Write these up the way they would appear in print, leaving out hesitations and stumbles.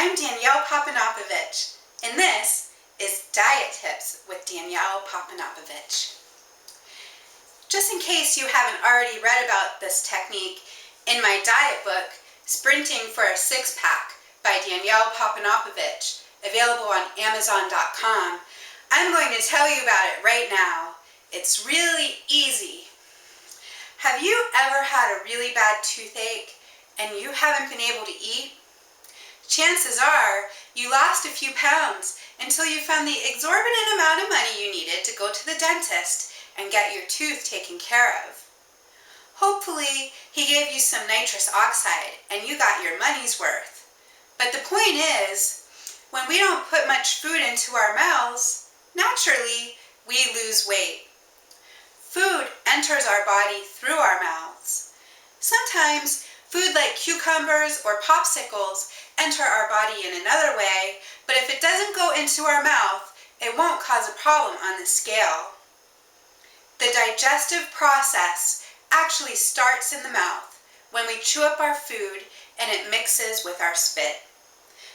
I'm Danielle Popanopovich, and this is Diet Tips with Danielle Popanopovich. Just in case you haven't already read about this technique, in my diet book, Sprinting for a Six-Pack by Danielle Popanopovich, available on Amazon.com, I'm going to tell you about it right now. It's really easy. Have you ever had a really bad toothache and you haven't been able to eat? Chances are you lost a few pounds until you found the exorbitant amount of money you needed to go to the dentist and get your tooth taken care of. Hopefully, he gave you some nitrous oxide and you got your money's worth. But the point is, when we don't put much food into our mouths, naturally, we lose weight. Food enters our body through our mouths. Sometimes, food like cucumbers or popsicles enter our body in another way, but if it doesn't go into our mouth, it won't cause a problem on the scale. The digestive process actually starts in the mouth when we chew up our food and it mixes with our spit.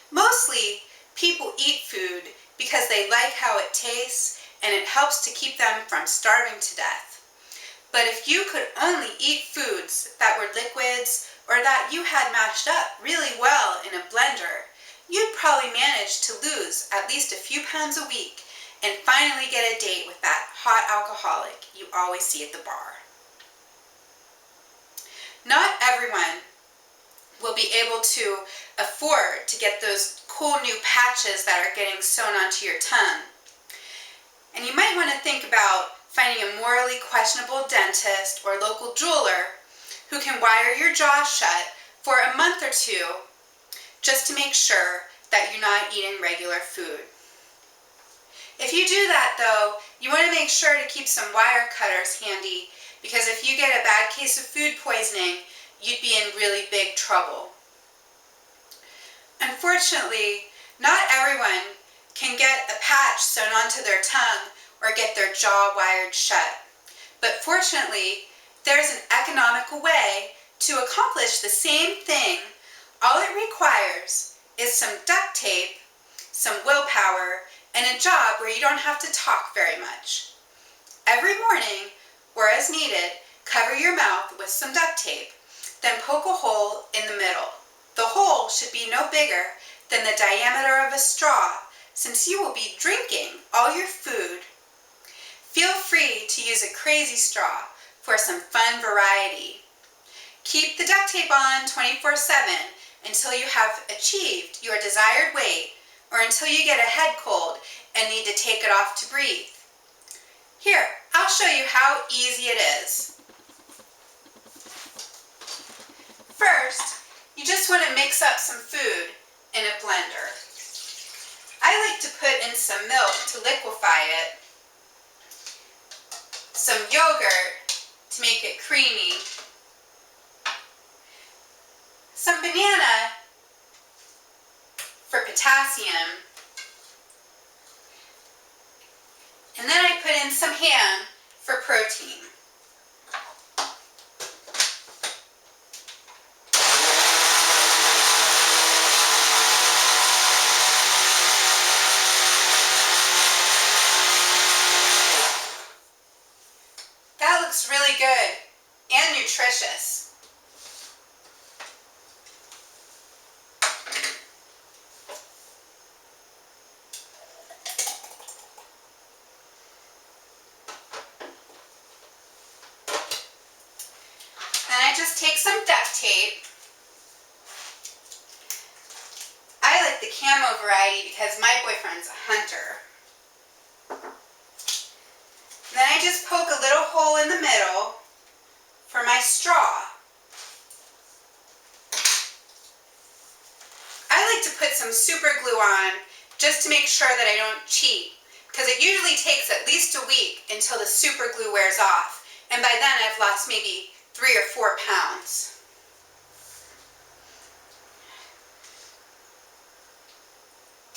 Mostly, people eat food because they like how it tastes and it helps to keep them from starving to death. But if you could only eat foods that were liquids or that you had mashed up really well in a blender, you'd probably manage to lose at least a few pounds a week and finally get a date with that hot alcoholic you always see at the bar. Not everyone will be able to afford to get those cool new patches that are getting sewn onto your tongue. And you might want to think about finding a morally questionable dentist or local jeweler who can wire your jaw shut for a month or two just to make sure that you're not eating regular food. If you do that though, you want to make sure to keep some wire cutters handy because if you get a bad case of food poisoning, you'd be in really big trouble. Unfortunately, not everyone can get a patch sewn onto their tongue or get their jaw wired shut. But fortunately, there's an economical way to accomplish the same thing. All it requires is some duct tape, some willpower, and a job where you don't have to talk very much. Every morning, or as needed, cover your mouth with some duct tape, then poke a hole in the middle. The hole should be no bigger than the diameter of a straw, since you will be drinking all your food. Feel free to use a crazy straw for some fun variety. Keep the duct tape on 24/7 until you have achieved your desired weight or until you get a head cold and need to take it off to breathe. Here, I'll show you how easy it is. First, you just want to mix up some food in a blender. I like to put in some milk to liquefy it, some yogurt to make it creamy, some banana for potassium, and then I put in some ham for protein. That looks really good and nutritious. Then I just take some duct tape. I like the camo variety because my boyfriend's a hunter. Then I just poke a little hole in the middle for my straw. I like to put some super glue on just to make sure that I don't cheat, because it usually takes at least a week until the super glue wears off, and by then I've lost maybe 3 or 4 pounds.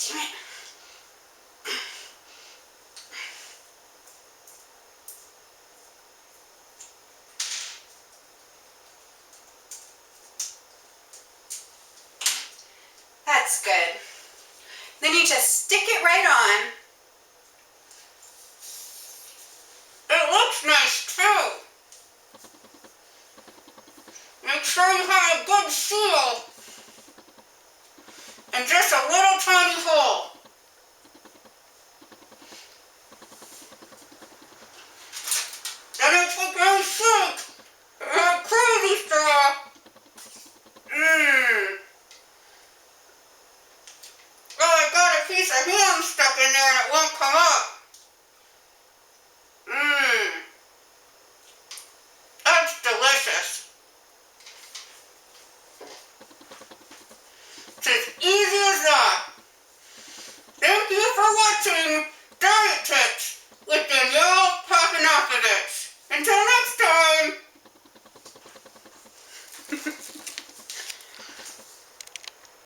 Damn it. That's good. just stick it right on. It looks nice too. Make sure you have a good seal and just a little tiny hole.